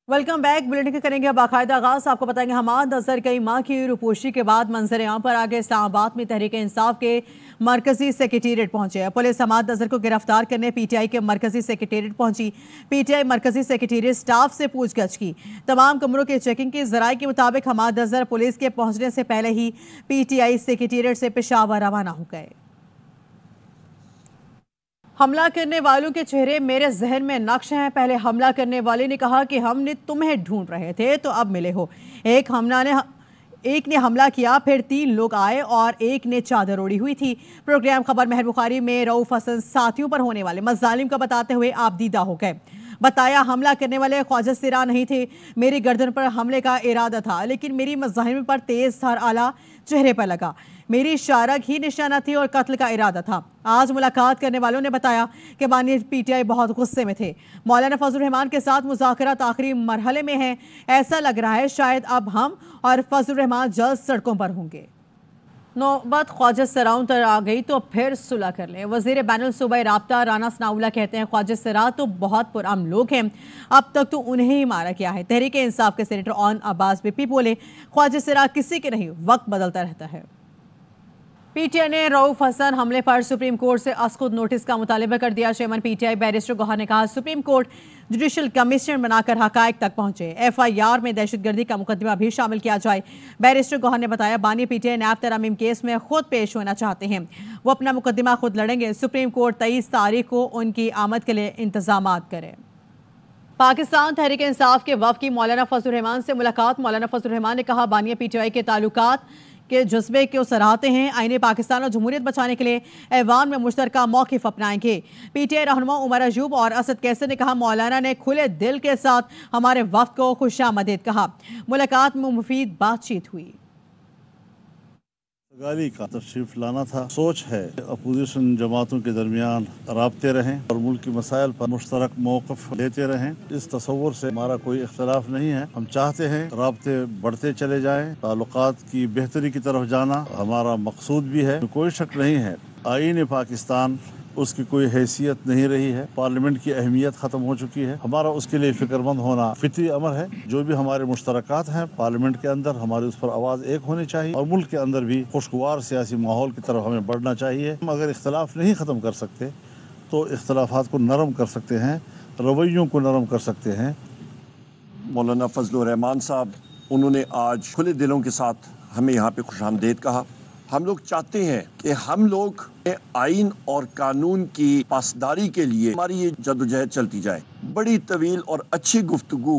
Welcome back. Bulletin के करेंगे बाकायदा आगाज। आपको बताएंगे हमाद अजहर कई माह की रूपोशी के बाद मंजर आम पर आगे इस्लामाबाद में तहरीक इंसाफ के मरकजी सेक्रेटेरिएट पहुंचे। पुलिस हमाद अजहर को गिरफ्तार करने पीटीआई के मरकजी सेक्रेटेरिएट पहुंची। पीटीआई मरकजी सेक्रेटेरिएट स्टाफ से पूछगछ की। तमाम कमरों की चेकिंग की। जराये के मुताबिक हमाद अजहर पुलिस के पहुंचने से पहले ही पीटीआई सेक्रेटेरिएट से पेशावर रवाना हो गए। हमला करने वालों के चेहरे मेरे जहन में नक्श हैं। पहले हमला करने वाले ने कहा कि हमने तुम्हें ढूंढ रहे थे तो अब मिले हो। एक ने हमला किया, फिर 3 लोग आए और एक ने चादर ओढ़ी हुई थी। प्रोग्राम खबर महर बुखारी में रऊफ हसन साथियों पर होने वाले मजालिम का बताते हुए आप दीदा हो गए। बताया हमला करने वाले ख्वाजा सिरा नहीं थे। मेरी गर्दन पर हमले का इरादा था, लेकिन मेरी मज़ाहिम पर तेज धार आला चेहरे पर लगा। मेरी शारक ही निशाना थी और कत्ल का इरादा था। आज मुलाकात करने वालों ने बताया कि बानी पीटीआई बहुत गुस्से में थे। मौलाना फजलुर रहमान के साथ मुज़ाकरात आखिरी मरहले में हैं। ऐसा लग रहा है शायद अब हम और फजलुर रहमान जल्द सड़कों पर होंगे। नौबत ख्वाजा सिराओं पर आ गई तो फिर सुलह कर लें। वज़ीर बैनुल सूबाई राब्ता राना सनाउल्लाह कहते हैं ख्वाजा सिरा तो बहुत पुरअमन लोग हैं, अब तक तो उन्हें ही मारा गया है। तहरीक इंसाफ के सेनेटर ऑन अब्बास बिप्पी बोले ख्वाजा सिरा किसी के नहीं, वक्त बदलता रहता है। पीटीआई ने रऊफ हसन हमले पर सुप्रीम कोर्ट से अस्कुद नोटिस का मुतालबा कर दिया। चेयरमैन पीटीआई बैरिस्टर गौहर ने कहा सुप्रीम कोर्ट जुडिशल कमीशन बनाकर हकायक तक पहुंचे। एफआईआर में दहशतगर्दी का मुकदमा भी शामिल किया जाए। बैरिस्टर गौहर ने बताया बानी पीटीआई नैब तरमीम केस में खुद पेश होना चाहते हैं। वो अपना मुकदमा खुद लड़ेंगे। सुप्रीम कोर्ट 23 तारीख को उनकी आमद के लिए इंतजाम करे। पाकिस्तान तहरीक इंसाफ के वफ़द की मौलाना फजलुर रहमान से मुलाकात। मौलाना फजलुर रहमान ने कहा बानिया पीटीआई के ताल्लुकात के जज्बे को सराहते हैं। आईने पाकिस्तान और जमहूरियत बचाने के लिए ऐवान में मुश्तरका मौक़िफ़ अपनाएंगे। पीटीआई रहनुमा उमर अयूब और असद कैसर ने कहा मौलाना ने खुले दिल के साथ हमारे वफ़द को खुशामदीद कहा। मुलाकात में मुफीद बातचीत हुई। गाली का तशरीफ लाना था। सोच है अपोजिशन जमातों के दरमियान राब्ते रहें और मुल्क के मसाइल पर मुश्तरक मौक़िफ़ लेते रहें। इस तस्वुर से हमारा कोई इख्तलाफ नहीं है। हम चाहते हैं राब्ते बढ़ते चले जाएं, ताल्लुकात की बेहतरी की तरफ जाना हमारा मकसूद भी है। कोई शक नहीं है आईन पाकिस्तान उसकी कोई हैसियत नहीं रही है। पार्लियामेंट की अहमियत ख़त्म हो चुकी है। हमारा उसके लिए फ़िक्रमंद होना फितरी अमर है। जो भी हमारे मुश्तरकात हैं पार्लियामेंट के अंदर हमारी उस पर आवाज़ एक होनी चाहिए और मुल्क के अंदर भी खुशगवार सियासी माहौल की तरफ हमें बढ़ना चाहिए। हम अगर इख्तलाफ नहीं ख़त्म कर सकते तो इख्तलाफात को नरम कर सकते हैं, रवैयों को नरम कर सकते हैं। मौलाना फजलुर रहमान साहब उन्होंने आज खुले दिलों के साथ हमें यहाँ पे खुशामदीद कहा। हम लोग चाहते हैं कि हम लोग आइन और कानून की पासदारी के लिए हमारी ये जदोजहद चलती जाए। बड़ी तवील और अच्छी गुफ्तगू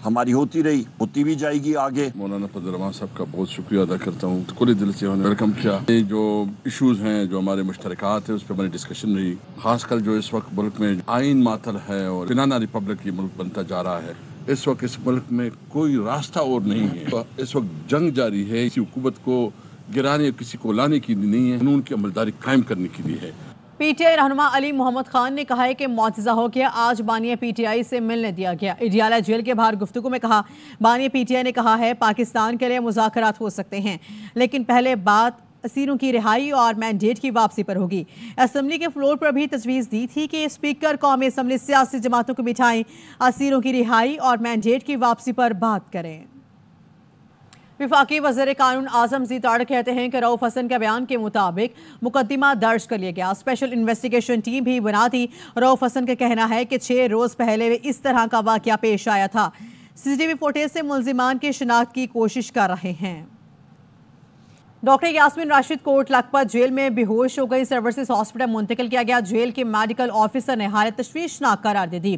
हमारी होती रही, होती भी जाएगी आगे। मौलाना फजलुर रहमान साहब का बहुत शुक्रिया अदा करता हूँ। खुले दिल से उन्होंने वेलकम किया। ये जो इश्यूज हैं, जो हमारे मुश्तरकात है, उस पर हमारी डिस्कशन रही। खासकर जो इस वक्त मुल्क में आइन मातल है और बनाना रिपब्लिक ये मुल्क बनता जा रहा है। इस वक्त इस मुल्क में कोई रास्ता और नहीं है। इस वक्त जंग जारी है। इसी हुकूमत को गिराने किसी को लाने की नहीं है, कानून की अमलदारी कायम करने के लिए है। पीटीआई रहनुमा अली मोहम्मद खान ने कहा है कि मौजज़ा हो गया, आज बानिया पीटीआई से मिलने दिया गया। इडियाला जेल के बाहर गुफ्तगू में कहा बानिया पीटीआई ने कहा है पाकिस्तान के लिए मुज़ाकरात हो सकते हैं, लेकिन पहले बात असीरों की रिहाई और मैंडेट की वापसी पर होगी। असेंबली के फ्लोर पर भी तजवीज़ दी थी कि स्पीकर कौमी असेंबली सियासी जमातों को बिठाएं, असीरों की रिहाई और मैंडेट की वापसी पर बात करें। विफाकी वज़ीर कानून आज़म ज़ीताड़ कहते हैं कि रऊफ हसन के बयान के मुताबिक मुकदमा दर्ज कर लिया गया, स्पेशल इन्वेस्टिगेशन टीम भी बना दी। रऊफ हसन का कहना है कि 6 रोज़ पहले इस तरह का वाक़या पेश आया था। सीसीटीवी फुटेज से मुल्ज़िमान की शिनाख्त की कोशिश कर रहे हैं। डॉक्टर यास्मीन राशिद कोट लखपत जेल में बेहोश हो गई, सर्विसेज हॉस्पिटल मुंतकिल किया गया। जेल के मेडिकल ऑफिसर ने हालत तशवीशनाक करार दे दी।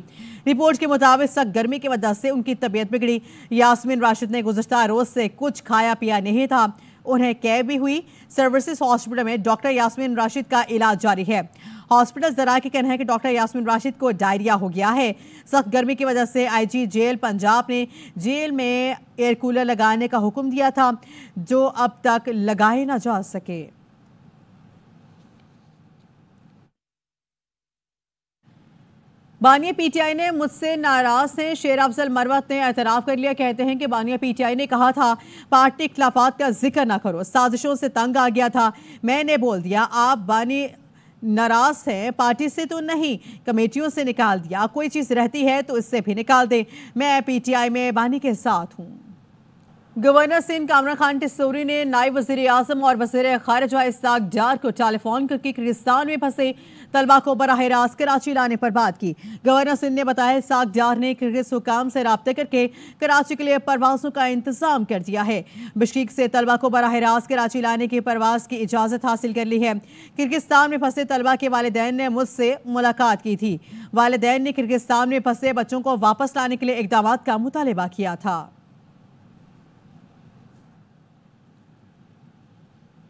रिपोर्ट के मुताबिक सख्त गर्मी की वजह से उनकी तबीयत बिगड़ी। यास्मीन राशिद ने गुज़श्ता रोज़ से कुछ खाया पिया नहीं था, उन्हें कैब भी हुई। सर्विसेज हॉस्पिटल में डॉक्टर यास्मीन राशिद का इलाज जारी है। हॉस्पिटल ज़रा के कहना है कि डॉक्टर यास्मीन राशिद को डायरिया हो गया है। सख्त गर्मी की वजह से आईजी जेल पंजाब ने जेल में एयर कूलर लगाने का हुक्म दिया था, जो अब तक लगाए ना जा सके। बानिया पीटीआई ने मुझसे नाराज हैं, शेर अफजल मरवत ने एतराफ़ कर लिया। कहते हैं कि बानिया पीटीआई ने कहा था पार्टी इख्तलाफात का जिक्र ना करो, साजिशों से तंग आ गया था, मैंने बोल दिया आप बानी नाराज हैं, पार्टी से तो नहीं कमेटियों से निकाल दिया, कोई चीज रहती है तो इससे भी निकाल दे, मैं पीटीआई में बानी के साथ हूँ। गवर्नर सिंध कामरान खान टिस्सौरी ने नायब वज़ीर आज़म और वज़ीर ख़ारिजा इस्हाक़ डार को टेलीफोन करके किर्गिस्तान में फंसे तलबा को बराह रास्त कराची लाने पर बात की। गवर्नर सिंध ने बताया इस्हाक़ डार ने किर्गिज़ हुकाम से राब्ते करके कराची के लिए परवाज़ों का इंतज़ाम कर दिया है। बिश्केक से तलबा को बराह रास्त कराची लाने की परवाज़ की इजाज़त हासिल कर ली है। किर्गिस्तान में फंसे तलबा के वालिदैन ने मुझसे मुलाकात की थी। वालिदैन ने किर्गिस्तान में फंसे बच्चों को वापस लाने के लिए इक़दामात का मुतालबा किया था।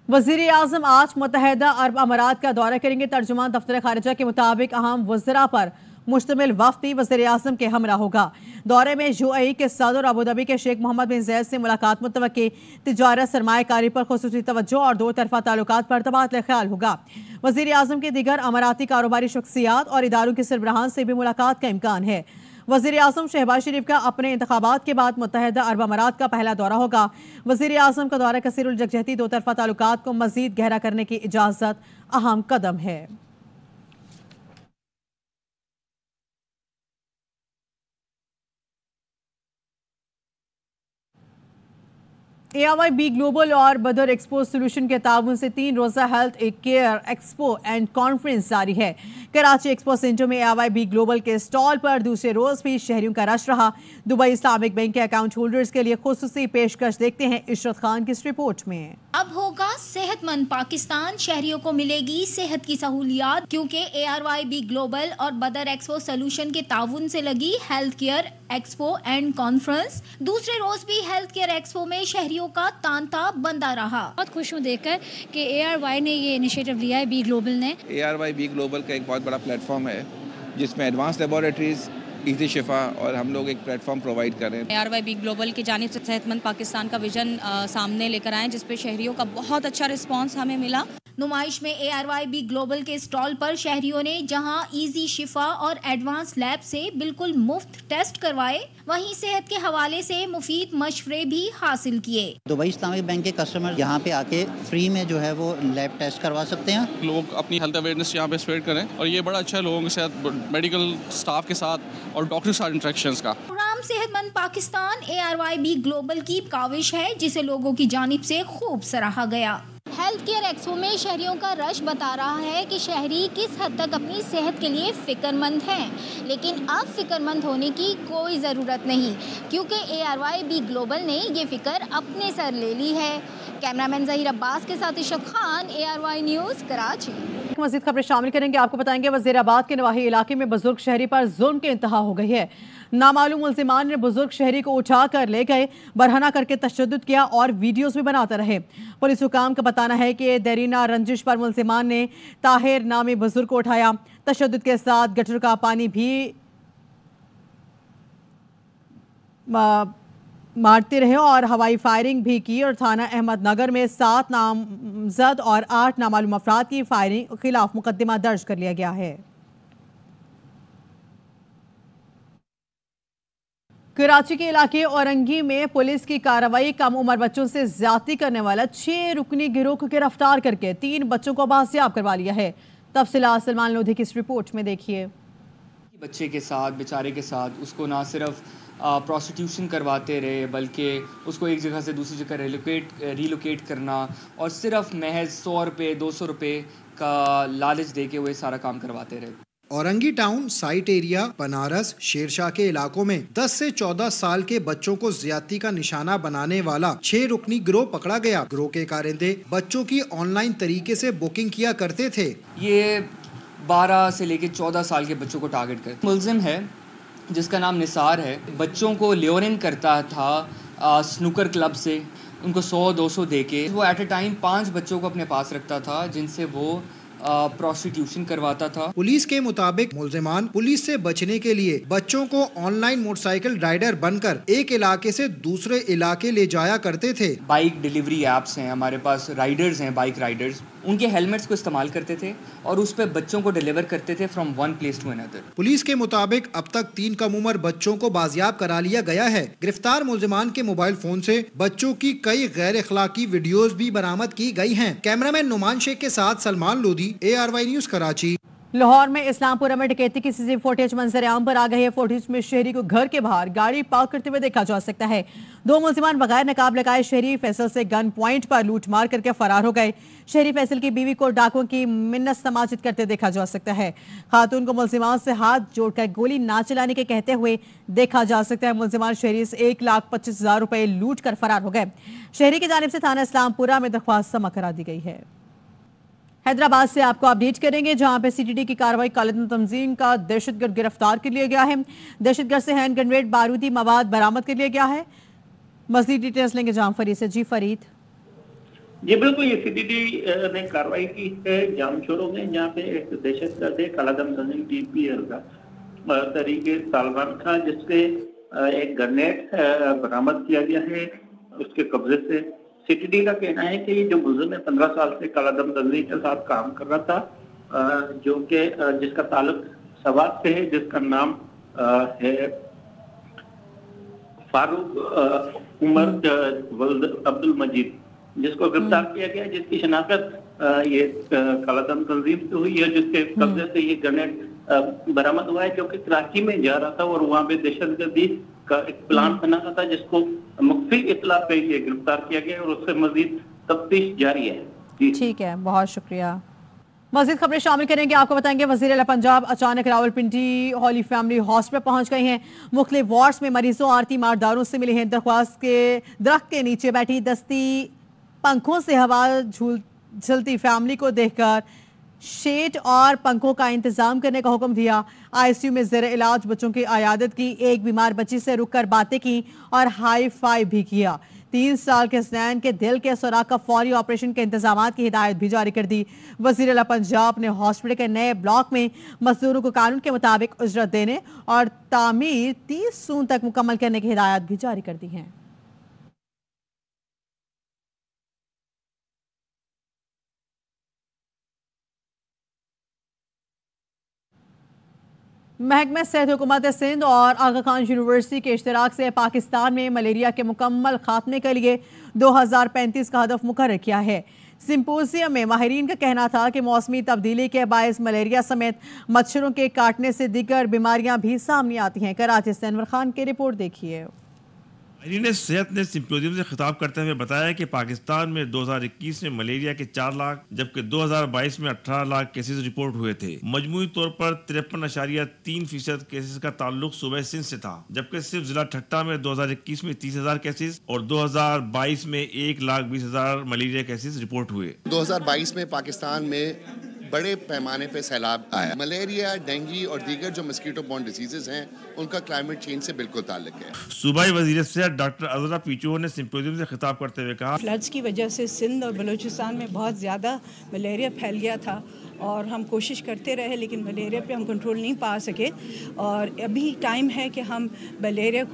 वज़ीर आज़म आज मुत्तहदा अरब अमारात का दौरा करेंगे। तर्जुमान दफ्तर खारिजा के मुताबिक अहम वज़रा पर मुश्तमिल वफ़दी वज़ीर आज़म के हमरा होगा। दौरे में यूएई के सदर अबूधाबी के शेख मोहम्मद बिन ज़ैद से मुलाकात मुतवक्की, तिजारत सरमायाकारी पर खुसूसी तवज्जो और दो तरफ़ा ताल्लुकात पर तबादला ख्याल होगा। वज़ीर आज़म के दीगर अमाराती कारोबारी शख्सियात और इदारों के सरबराहान से भी मुलाकात का इम्कान है। वज़ीर आज़म शहबाज शरीफ का अपने इंतखाबात के बाद मुत्तहदा अरब अमारात का पहला दौरा होगा। वज़ीर आज़म का दौरा कसीरुल यकजहती दो तरफ़ा ताल्लुकात को मज़ीद गहरा करने की इजाज़त अहम कदम है। ARYB ग्लोबल और बदर एक्सपो सोल्यूशन के ताउन से 3 रोज़ा health care expo and conference जारी है। कराची एक्सपो सेंटर में ARYB ग्लोबल के स्टॉल पर दूसरे रोज़ भी शहरियों का रश रहा। दुबई इस्लामिक बैंक के अकाउंट होल्डर्स के लिए खुसूसी पेशकश देखते हैं इशरत खान की इस रिपोर्ट में। अब होगा सेहतमंद पाकिस्तान, शहरियों को मिलेगी सेहत की सहूलियात, क्योंकि ARYB ग्लोबल और बदर एक्सपो सोल्यूशन के ताउन से लगी health care expo and conference. दूसरे रोज भी हेल्थ केयर एक्सपो में शहरियों का तांता बंदा रहा। बहुत खुश हूँ देखकर कि ARY ने ये इनिशिएटिव लिया है, बी ग्लोबल ने। ARYB ग्लोबल का एक बहुत बड़ा प्लेटफॉर्म है जिसमें एडवांस लेबोरेटरीज, ईज़ी शिफा और हम लोग एक प्लेटफॉर्म प्रोवाइड कर रहे हैं। ARYB ग्लोबल की जानिब से सेहतमंद पाकिस्तान का विजन सामने लेकर आए, जिस पे शहरियों का बहुत अच्छा रिस्पांस हमें मिला। नुमाइश में ARYB ग्लोबल के स्टॉल पर शहरियों ने जहां इजी शिफा और एडवांस लैब से बिल्कुल मुफ्त टेस्ट करवाए, वहीं सेहत के हवाले से मुफीद मशवरे भी हासिल किए। दुबई इस्लामिक बैंक के कस्टमर यहाँ पे आके फ्री में जो है वो लैब टेस्ट करवा सकते हैं। लोग अपनी हेल्थ अवेयरनेस यहाँ पे स्प्रेड करें और ये बड़ा अच्छा है लोगों के साथ, मेडिकल स्टाफ के साथ और डॉक्टर के साथ इंटरेक्शंस का। प्रोग्राम सेहतमंद पाकिस्तान ARYB ग्लोबल की काविश है, जिसे लोगों की जानिब से खूब सराहा गया। हेल्थ केयर एक्सपो में शहरियों का रश बता रहा है कि शहरी किस हद तक अपनी सेहत के लिए फिक्रमंद हैं, लेकिन अब फिक्रमंद होने की कोई ज़रूरत नहीं, क्योंकि ARYB ग्लोबल ने ये फिक्र अपने सर ले ली है। कैमरामैन ज़हीर अब्बास के साथ इशरत खान, ARY न्यूज़, कराची। मज़ीद खबरें शामिल करेंगे। आपको बताएंगे वज़ीराबाद के नवाही इलाके में बुजुर्ग शहरी पर जुल्म की इंतहा हो गई है। नामालूम मुल्ज़िमान ने बुजुर्ग शहरी को उठा कर ले गए, बरहना करके तशद्दुद किया और वीडियोस भी बनाते रहे। पुलिस हुकाम का बताना है कि देरीना रंजिश पर मुल्ज़िमान ने ताहिर नामी बुजुर्ग को उठाया, तशद्दुद के साथ गटर का पानी भी मारते रहे और हवाई फायरिंग भी की और थाना अहमदनगर में 7 नामजद और 8 नामालूम अफराद की फायरिंग के खिलाफ मुकदमा दर्ज कर लिया गया है। कराची के इलाके औरंगी में पुलिस की कार्रवाई कम उम्र बच्चों से ज्यादती करने वाला 6 रुकनी गिरोह को गिरफ्तार करके 3 बच्चों को बाजियाब करवा लिया है। तफसीलात सलमान लोधी की इस रिपोर्ट में देखिए। बच्चे के साथ, बेचारे के साथ उसको ना सिर्फ प्रोस्टिट्यूशन करवाते रहे, बल्कि उसको एक जगह से दूसरी जगह रिलोकेट करना और सिर्फ महज 100 रुपये 200 रुपये का लालच दे के वो सारा काम करवाते रहे। Orangi town, site area, Banaras, Shershah के इलाकों में 10 से 14 साल के बच्चों को ज्यादती का निशाना बनाने वाला 6 रुकनी गिरोह पकड़ा गया। गिरोह के कारिंदे बच्चों की ऑनलाइन तरीके से बुकिंग किया करते थे। ये 12 से लेकर 14 साल के बच्चों को टारगेट करते। मुल्जिम है जिसका नाम निसार है, बच्चों को ल्योरिंग करता था स्नूकर क्लब से, उनको 100-200 दे के वो एट ए टाइम 5 बच्चों को अपने पास रखता था, जिनसे वो प्रोस्टिट्यूशन करवाता था। पुलिस के मुताबिक मुल्जिमान पुलिस से बचने के लिए बच्चों को ऑनलाइन मोटरसाइकिल राइडर बनकर एक इलाके से दूसरे इलाके ले जाया करते थे। बाइक डिलीवरी एप्स हैं हमारे पास, राइडर्स हैं, बाइक राइडर्स, उनके हेलमेट्स को इस्तेमाल करते थे और उस पर बच्चों को डिलीवर करते थे from one place to another. Police के मुताबिक अब तक 3 कम उम्र बच्चों को बाजियाब करा लिया गया है। गिरफ्तार मुल्जिमान के मोबाइल फोन से बच्चों की कई गैर अखलाकी वीडियोस भी बरामद की गई हैं। कैमरामैन नुमान शेख के साथ सलमान लोधी, ARY न्यूज कराची। लाहौर में इस्लामपुरा में डकैती की सीसीटीवी फुटेज मंजर आम पर आ गई है। फुटेज में शहरी को घर के बाहर गाड़ी पार्क करते हुए देखा जा सकता है। दो मुलजिमान बगैर नकाब लगाए शहरी फैसल से गन पॉइंट पर लूट मार करके फरार हो गए। शहरी फैसल की बीवी को डाकुओं की मिन्नत समाजित करते देखा जा सकता है। खातून को मुलजिमान से हाथ जोड़कर गोली ना चलाने के कहते हुए देखा जा सकता है। मुलजिमान शहरी से 1,25,000 रुपए लूट कर फरार हो गए। शहरी की जानिब से थाना इस्लामपुरा में दरख्वास्त जमा करा दी गई है। हैदराबाद से आपको अपडेट करेंगे, जहां पे CTD की कार्रवाई कालिदम तंजीम का दहशतगर्द गिरफ्तार कर लिया गया है। दहशतगर्द से हैंड ग्रेनेड बारूदी मवाद बरामद कर लिया गया है। मज़ीद डिटेल्स लेंगे जाम फरीद से। जी फरीद। जी बिल्कुल, ये CTD ने कार्रवाई की है जामशोरों में, जहाँ पे एक दहशतगर्द है कालिदम तंजीम TPL का तरीके सालमान था, जिससे एक ग्रेनेड बरामद किया गया है उसके कब्जे से। CTD का कहना है कि जो मुलजिम है 15 साल से कालिदम तंजीम के साथ काम कर रहा था, जो कि जिसका ताल्लुक सवात से है, जिसका नाम है फारूक उमर अब्दुल मजीद, जिसको गिरफ्तार किया गया, जिसकी शनाख्त ये कालिदम तंजीम से हुई है, जिसके कब्जे से ये ग्रेनेड बरामद हुआ है, जो कि कराची में जा रहा था और वहाँ पे दहशतगर्दी का एक प्लान बना था, जिसको मुख्फी इत्तला पे ये गिरफ्तार किया गया और उससे मजीद तफ्तीश जारी है। ठीक है, बहुत शुक्रिया। मजीद खबरें शामिल करेंगे, आपको बताएंगे वज़ीर आला पंजाब अचानक रावलपिंडी हॉली फैमिली हॉस्पिटल पहुंच गए हैं। मुख्तलिफ वार्ड्स में मरीजों और तीमारदारों से मिले हैं। दरख्वास्त के दरख्त के नीचे बैठी दस्ती पंखों से हवा झूलती फैमिली को देखकर शेड और पंखों का इंतजाम करने का हुक्म दिया। ICU में ज़ेर इलाज बच्चों की आयादत की, एक बीमार बच्ची से रुककर बातें की और हाई फाई भी किया। 3 साल के हसनैन के दिल के सुराख का फौरी ऑपरेशन के इंतजाम की हिदायत भी जारी कर दी। वज़ीर आला पंजाब ने हॉस्पिटल के नए ब्लॉक में मजदूरों को कानून के मुताबिक उजरत देने और तामीर 30 जून तक मुकम्मल करने की हिदायत भी जारी कर दी है। महकमा सेहत हुकूमत सिंध और आगा खान यूनिवर्सिटी के इश्तराक से पाकिस्तान में मलेरिया के मुकम्मल खात्मे के लिए 2035 का हदफ मुकर्रर किया है। सिंपोजियम में माहिरीन का कहना था कि मौसमी तब्दीली के बायस मलेरिया समेत मच्छरों के काटने से दीगर बीमारियां भी सामने आती हैं। कराची से अनवर खान की रिपोर्ट देखिए। माहिरीन सेहत ने सिंपोजियम से खिताब करते हुए बताया कि पाकिस्तान में 2021 में मलेरिया के 4 लाख जबकि 2022 में 18 लाख केसेस रिपोर्ट हुए थे। मजमूई तौर पर 53.3% केसेस का ताल्लुक सूबे सिंध से था, जबकि सिर्फ जिला ठट्टा में 2021 में 30,000 केसेस और 2022 में 1,20,000 मलेरिया केसेस रिपोर्ट हुए। 2022 में पाकिस्तान में बड़े पैमाने पे सैलाब आया। मलेरिया, डेंगू और दीगर जो मस्कीटो बॉर्न डिसीजेज हैं, उनका क्लाइमेट चेंज से बिल्कुल ताल्लुक है। सूबाई वजीर सेहत डॉक्टर अजरा पीचू ने सिंपोजियम से खिताब करते हुए कहा, फ्लड्स की वजह से सिंध और बलूचिस्तान में बहुत ज़्यादा मलेरिया फैल गया था और हम कोशिश करते रहे, लेकिन मलेरिया पे हम कंट्रोल नहीं पा सके और अभी टाइम है कि हम मलेरिया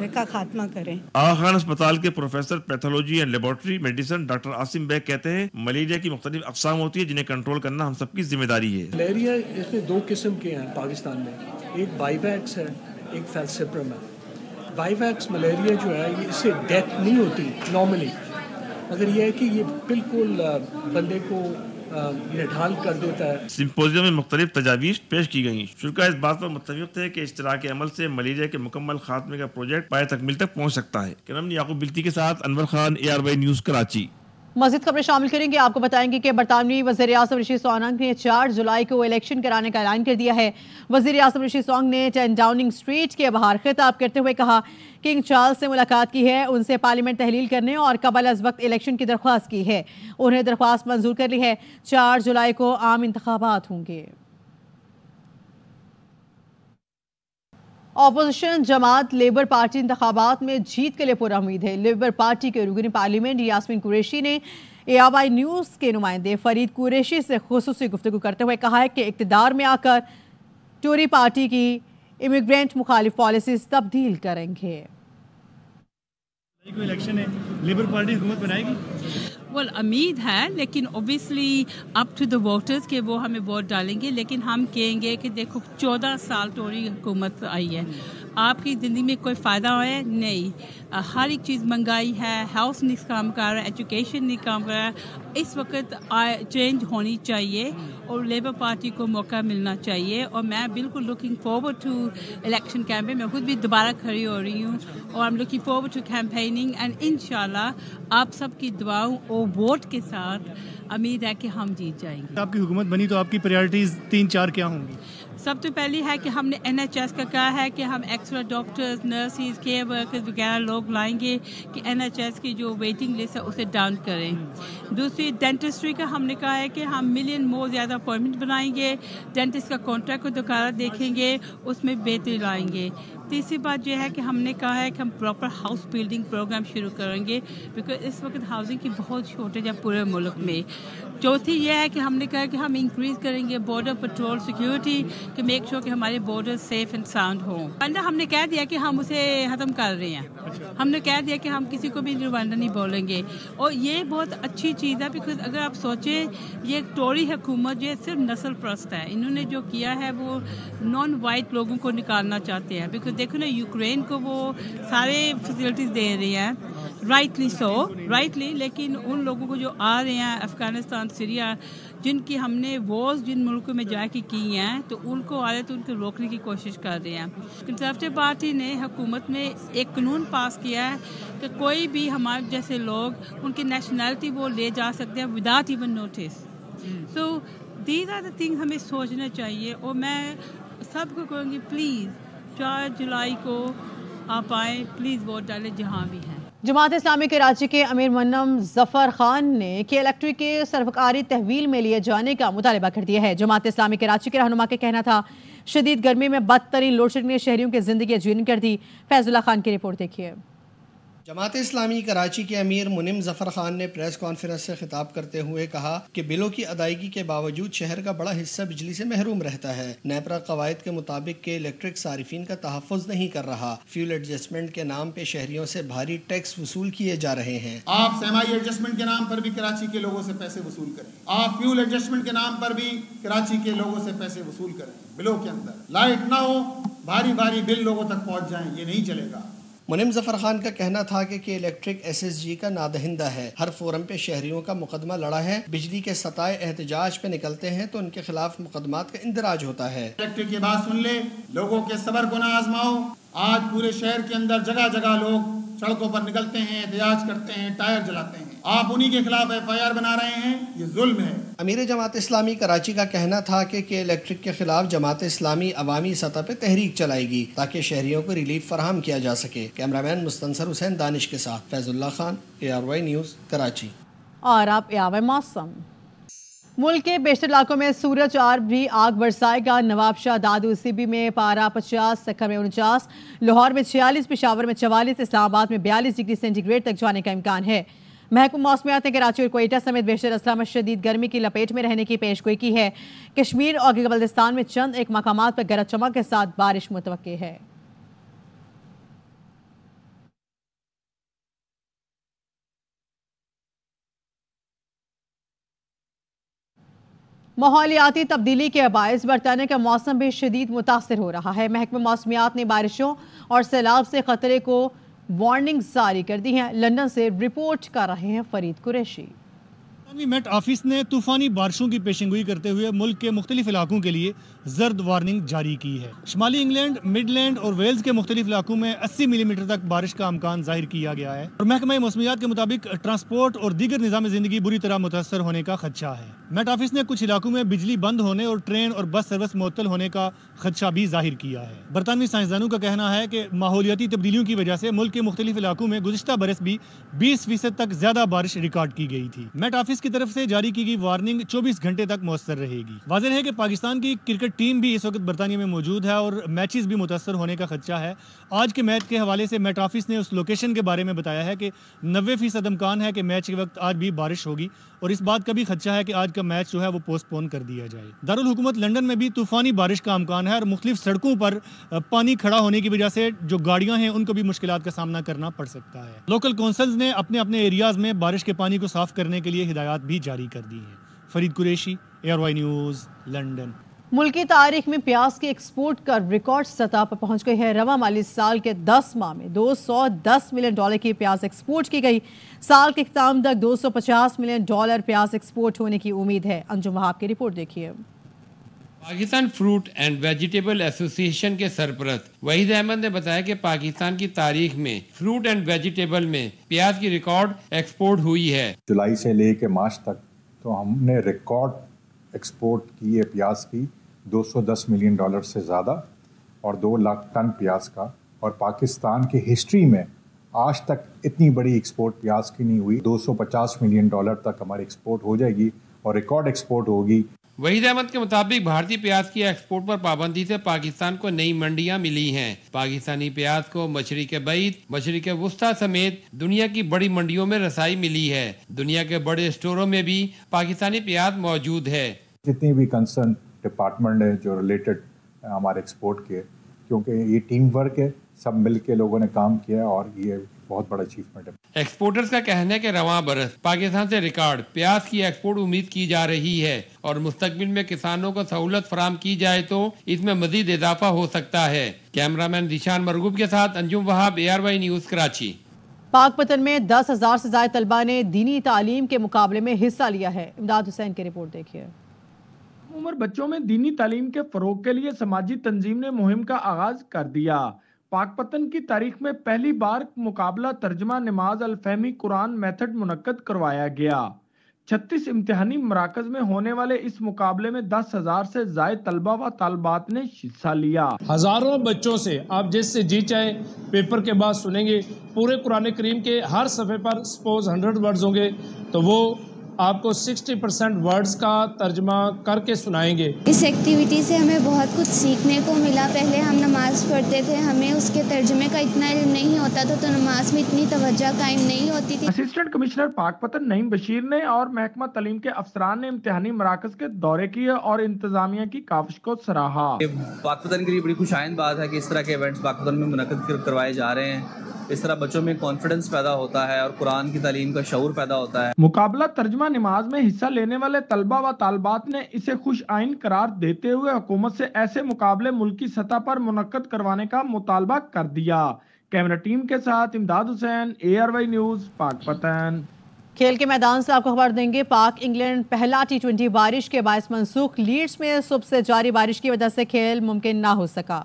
का खात्मा करें। आगा खान अस्पताल के professor pathology and laboratory medicine doctor Asim Baig कहते हैं, मलेरिया की मुख्तलिफ अक़साम होती है जिन्हें कंट्रोल करना हम सबकी जिम्मेदारी है। मलेरिया इसमें 2 किस्म के हैं पाकिस्तान में, एक बाइवैक्स है, एक फैलसिप्रम है। बाइवैक्स मलेरिया जो है ये इससे डेथ नहीं होती नॉर्मली, मगर यह है कि ये बिल्कुल बंदे को निढाल कर देता है। सिंपोजियम में मुख्तलिफ तजावीज़ पेश की गयी। शुरा इस बात पर मुत्तफिक थे कि इश्तराक अमल से मलेरिया के मुकम्मल खात्मे का प्रोजेक्ट पाए तकमील तक पहुँच सकता है। करम याकूब बिल्ती के साथ अनवर खान, ARY न्यूज़ कराची। मज़ीद खबरें शामिल करेंगे, आपको बताएंगे कि बरतानवी वज़ीर आज़म ऋषि सुनाक ने 4 जुलाई को इलेक्शन कराने का ऐलान कर दिया है। वज़ीर आज़म ऋषि सुनाक ने 10 डाउनिंग स्ट्रीट के बाहर खिताब करते हुए कहा किंग चार्ल्स से मुलाकात की है, उनसे पार्लियामेंट तहलील करने और कबल अज़ वक्त इलेक्शन की दरख्वास्त की है। उन्हें दरख्वास्त मंजूर कर ली है। 4 जुलाई को आम इंतखाबात होंगे। अपोजिशन जमात लेबर पार्टी इंतखाबात में जीत के लिए पूरा उम्मीद है। लेबर पार्टी के रुकन पार्लियामेंट यास्मीन कुरैशी ने ARY न्यूज़ के नुमाइंदे फरीद कुरैशी से खुसूसी गुफ्तगू करते हुए कहा है कि इक़्तिदार में आकर टोरी पार्टी की इमिग्रेंट मुखालिफ पॉलिसीज तब्दील करेंगे। इलेक्शन है, लेबर पार्टी हुकूमत बनाएगी? well, उम्मीद है, लेकिन obviously up to the voters के वो हमें वोट डालेंगे। लेकिन हम कहेंगे कि देखो 14 साल टोरी हुकूमत आई है, आपकी ज़िंदगी में कोई फ़ायदा है? नहीं। हर एक चीज़ महंगाई है, हेल्थ नहीं काम कर रहा है, एजुकेशन नहीं काम कर रहा है। इस वक्त चेंज होनी चाहिए और लेबर पार्टी को मौका मिलना चाहिए और मैं बिल्कुल looking forward to election campaign. मैं खुद भी दोबारा खड़ी हो रही हूँ और I am looking forward to campaigning and इंशाल्लाह आप सबकी दुआओं और वोट के साथ उम्मीद है कि हम जीत जाएंगे। आपकी हुकूमत बनी तो आपकी प्रायोरिटीज़ 3-4 क्या होंगी? सब तो पहली है कि हमने NHS का कहा है कि हम extra doctors, nurses, care workers वगैरह लोग लाएंगे कि NHS की जो वेटिंग लिस्ट है उसे डाउन करें। दूसरी डेंटिस्ट्री का हमने कहा है कि हम मिलियन मोर ज़्यादा अपॉइंटमेंट बनाएंगे, डेंटिस्ट का कॉन्ट्रैक्ट को दोबारा देखेंगे, उसमें बेहतरी लाएंगे। तीसरी बात यह है कि हमने कहा है कि हम प्रॉपर हाउस बिल्डिंग प्रोग्राम शुरू करेंगे बिकॉज इस वक्त हाउसिंग की बहुत शॉर्टेज है पूरे मुल्क में। चौथी यह है कि हमने कहा कि हम इंक्रीज़ करेंगे बॉर्डर पेट्रोल सिक्योरिटी कि मेक श्योर कि हमारे बॉर्डर सेफ एंड साउंड हों। रुवांडा हमने कह दिया कि हम उसे ख़त्म कर रहे हैं। हमने कह दिया कि हम किसी को भी रुवांडा नहीं बोलेंगे और ये बहुत अच्छी चीज़ है बिकॉज अगर आप सोचें ये टोरी हुकूमत ये सिर्फ नस्ल परस्त है। इन्होंने जो किया है वो नॉन वाइट लोगों को निकालना चाहते हैं बिकॉज देखो ना यूक्रेन को वो सारे फैसिलिटीज़ दे रही हैं राइटली लेकिन उन लोगों को जो आ रहे हैं अफ़गानिस्तान, सीरिया जिनकी हमने वॉर्स जिन मुल्कों में जाके की हैं तो उनको आ रहे तो उनको रोकने की कोशिश कर रहे हैं। कंजर्वेटिव पार्टी ने हुकूमत में एक कानून पास किया है कि कोई भी हमारे जैसे लोग उनकी नेशनैलिटी वो ले जा सकते हैं without even notice. So these are the thing हमें सोचना चाहिए और मैं सबको कहूँगी प्लीज़ 4 जुलाई को आप आएँ, प्लीज़ वोट डालें जहाँ भी हैं। जमात इस्लामी कराची के अमीर मुन्नम जफर खान ने के इलेक्ट्रिक के सरवकारी तहवील में लिए जाने का मुतालबा कर दिया है। जमात इस्लामी कराची के रहनुमा का कहना था शदीद गर्मी में बदतरीन लोड शेडिंग ने शहरियों की जिंदगी अजीर्ण कर दी। फैजुल्ला खान की रिपोर्ट देखिए। जमात इस्लामी कराची के अमीर मुनिम जफर खान ने प्रेस कॉन्फ्रेंस से खिताब करते हुए कहा कि बिलों की अदायगी के बावजूद शहर का बड़ा हिस्सा बिजली से महरूम रहता है। नेपरा कवायद के मुताबिक के इलेक्ट्रिक सारिफिन का तहफ़्फ़ुज़ नहीं कर रहा। फ्यूल एडजस्टमेंट के नाम पे शहरियों से भारी टैक्स वसूल किए जा रहे हैं। आप सेमाई एडजस्टमेंट के नाम पर भी कराची के लोगों से पैसे वसूल करें, आप फ्यूल एडजस्टमेंट के नाम पर भी कराची के लोगों से पैसे वसूल करें। बिलों के अंदर लाइट ना हो, भारी भारी बिल लोगों तक पहुँच जाएं, ये नहीं चलेगा। मुनिम जफर खान का कहना था कि इलेक्ट्रिक SSG का नादहिंदा है। हर फोरम पे शहरियों का मुकदमा लड़ा है। बिजली के सताए एहतजाज पे निकलते हैं तो उनके खिलाफ मुकदमात का इंदराज होता है। इलेक्ट्रिक की बात सुन ले, लोगों के सब्र को ना आजमाओ। आज पूरे शहर के अंदर जगह जगह लोग सड़कों पर निकलते हैं, एहतजाज करते हैं, टायर जलाते हैं। आप उन्हीं के खिलाफ FIR बना रहे हैं, ये जुल्म है। अमीर जमात इस्लामी कराची का कहना था कि इलेक्ट्रिक के खिलाफ जमात इस्लामी अवामी सतह पे तहरीक चलाएगी ताकि शहरियों को रिलीफ फराहम किया जा सके। कैमरामैन मुस्तनसर हुसैन दानिश के साथ फैजुल्ला खान, ARY न्यूज़ कराची। और आप ARY मौसम। मुल्क के बेशतर इलाकों में सूरज और भी आग बरसाएगा। नवाबशाह दादू सीबी में पारा 50, सक्कर में 49, लाहौर में 46, पेशावर में 44, इस्लामाबाद में 42 डिग्री सेंटीग्रेड तक जाने का इम्कान है। महकमा मौसमियात ने कराची और कोयटा समेत बेशतर अजला में शदीद गर्मी की लपेट में रहने की पेशगोई की है। कश्मीर और गिलगित बल्तिस्तान में चंद एक मकामात पर गरज चमक के साथ बारिश मुतवक्के है। माहौलियाती तब्दीली के बायस बरतानिया का मौसम भी शदीद मुतासर हो रहा है। महकमा मौसमियात ने बारिशों और सैलाब से खतरे को वार्निंग जारी कर दी है। लंदन से रिपोर्ट कर रहे हैं फरीद कुरैशी। मेट ऑफिस ने तूफानी बारिशों की पेशेंगोई करते हुए मुल्क के मुख्तलिफ इलाकों के लिए जर्द वार्निंग जारी की है। शुमाली इंग्लैंड, मिडलैंड और वेल्स के मुख्तलिफ इलाकों में 80 मिलीमीटर तक बारिश का इम्कान जाहिर किया गया है और महकमा मौसमियात के मुताबिक ट्रांसपोर्ट और दीगर निज़ाम ज़िंदगी बुरी तरह मुतासर होने का खदशा है। मेट ऑफिस ने कुछ इलाकों में बिजली बंद होने और ट्रेन और बस सर्विस मुअत्तल होने का खदशा भी जाहिर किया है। बरतानवी साइंसदानों का कहना है कि माहौलियाती तब्दीलियों की वजह से मुल्क के मुख्तलिफ इलाकों में गुज़िश्ता बरस भी 20% तक ज्यादा बारिश रिकॉर्ड की गई थी। मेट ऑफिस की तरफ से जारी की गई वार्निंग 24 घंटे तक मौसर रहेगी। वाज़ेह है कि पाकिस्तान की क्रिकेट टीम भी इस वक्त बरतानिया में मौजूद है और मैचेस भी मुतासर होने का खदशा है। आज के मैच के हवाले से मेट ऑफिस ने उस लोकेशन के बारे में बताया है कि 90% इम्कान है कि मैच के वक्त आज भी बारिश होगी और इस बात का भी खदशा है कि आज का मैच जो है वो पोस्टपोन कर दिया जाए। दारुल हुकूमत लंदन में भी तूफानी बारिश का इम्कान है और मुख्तलिफ सड़कों पर पानी खड़ा होने की वजह से जो गाड़ियां हैं उनको भी मुश्किलात का सामना करना पड़ सकता है। लोकल कौंसल्स ने अपने अपने एरियाज में बारिश के पानी को साफ करने के लिए हिदायत भी जारी कर दी है। Farid Qureshi, ARY news, London. ملکی تاریخ میں پیاز کی ایکسپورٹ کا ریکارڈ سطح پر پہنچ گئی ہے۔ رواں مالی سال کے 10 ماہ میں $210 ملین کی پیاز ایکسپورٹ کی گئی۔ سال کے اختتام تک $250 ملین پیاز ایکسپورٹ ہونے کی امید ہے۔ انجم وہاب کی رپورٹ دیکھیے۔ پاکستان فروٹ اینڈ ویجیٹیبل ایسوسی ایشن کے سرپرست وحید احمد نے بتایا کہ پاکستان کی تاریخ میں فروٹ اینڈ ویجیٹیبل میں پیاز کی ریکارڈ ایکسپورٹ ہوئی ہے۔ جولائی سے لے کے مارچ تک تو ہم نے ریکارڈ ایکسپورٹ کی ہے پیاز کی $210 ملین سے زیادہ اور 2 لاکھ ٹن پیاز کا، اور پاکستان کی ہسٹری میں آج تک اتنی بڑی ایکسپورٹ پیاز کی نہیں ہوئی۔ $250 ملین تک ہماری ایکسپورٹ ہو جائے گی اور ریکارڈ ایکسپورٹ ہوگی۔ وحید احمد کے مطابق بھارتی پیاز کی ایکسپورٹ پر پابندی سے پاکستان کو نئی منڈیاں ملی ہیں۔ پاکستانی پیاز کو مشرق بعید، مشرق وسطیٰ سمیت دنیا کی بڑی منڈیوں میں رسائی ملی ہے۔ دنیا کے بڑے اسٹوروں میں بھی پاکستانی پیاز موجود ہے۔ جتنی بھی کنسرن ڈپارٹمنٹ ہے جو ریلیٹڈ ہمارے ایکسپورٹ کے، کیونکہ یہ ٹیم ورک ہے، سب مل کے لوگوں نے کام کیا اور یہ بہت بڑا اچیومنٹ ہے۔ ایکسپورٹرز کا کہنا ہے کہ رواں برس پاکستان سے ریکارڈ پیاز کی ایکسپورٹ امید کی جا رہی ہے اور مستقبل میں کسانوں کو سہولت فراہم کی جائے تو اس میں مزید اضافہ ہو سکتا ہے۔ کیمرامین ذیشان مرغوب کے ساتھ انجم وہاب، ARY نیوز کراچی۔ پاک پتن میں 10,000 سے زائد طلبہ نے دینی تعلیم کے مقابلے میں حصہ لیا ہے۔ امداد حسین کی رپورٹ دیکھیے۔ عمر بچوں میں دینی تعلیم کے فروغ کے لیے سماجی تنظیم نے مہم کا آغاز کر دیا۔ پاک پتن کی تاریخ میں پہلی بار مقابلہ ترجمہ نماز الفہمی قرآن میتھڈ منعقد کروایا گیا۔ 36 امتحانی مراکز میں ہونے والے اس مقابلے میں 10,000 سے زائد طلبہ و طالبات نے حصہ لیا۔ ہزاروں بچوں سے آپ جس سے جی چاہے پیپر کے بعد سنیں گے، پورے قرآن کریم کے ہر صفحے پر سپوز 100 ورڈز ہوں گے تو وہ آپ کو 60% ورڈز کا ترجمہ کر کے سنائیں گے۔ اس ایکٹیویٹی سے ہمیں بہت کچھ سیکھنے کو ملا۔ پہلے ہم نماز پڑھتے تھے، ہمیں اس کے ترجمے کا اتنا علم نہیں ہوتا تھا تو نماز میں اتنی توجہ قائم نہیں ہوتی تھی۔ اسسٹنٹ کمشنر پاک پتن نعیم بشیر نے اور محکمہ تعلیم کے افسران نے امتحانی مراکز کے دورے کیے اور انتظامیہ کی کاوش کو سراہا۔ پاک پتن کے لیے بڑی خوشائند بات ہے کہ اس طرح کے ایونٹس پاک پتن میں منعقد کروائے جا رہے ہیں۔ اس طرح بچوں میں کانفیڈنس پیدا ہوتا ہے اور قرآن کی تعلیم کا شعور پیدا ہوتا ہے۔ مقابلہ ترجمہ نماز میں حصہ لینے والے طلبہ و طالبات نے اسے خوش آئند قرار دیتے ہوئے حکومت سے ایسے مقابلے ملکی سطح پر منعقد کروانے کا مطالبہ کر دیا۔ کیمرہ ٹیم کے ساتھ امداد حسین، ARY نیوز، پاک پتن۔ کھیل کے میدان سے آپ کو خبر دیں گے، پاک انگلینڈ پہلا T20 بارش کے باعث منسوخ۔ لیڈز میں صبح سے جاری بارش کی وجہ سے کھیل ممکن نہ ہو سکا۔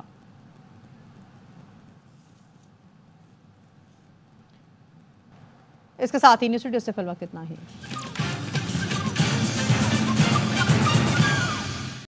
اس کے ساتھ ہی نیوز اسٹوڈیو سے فی الوقت اتنا ہی۔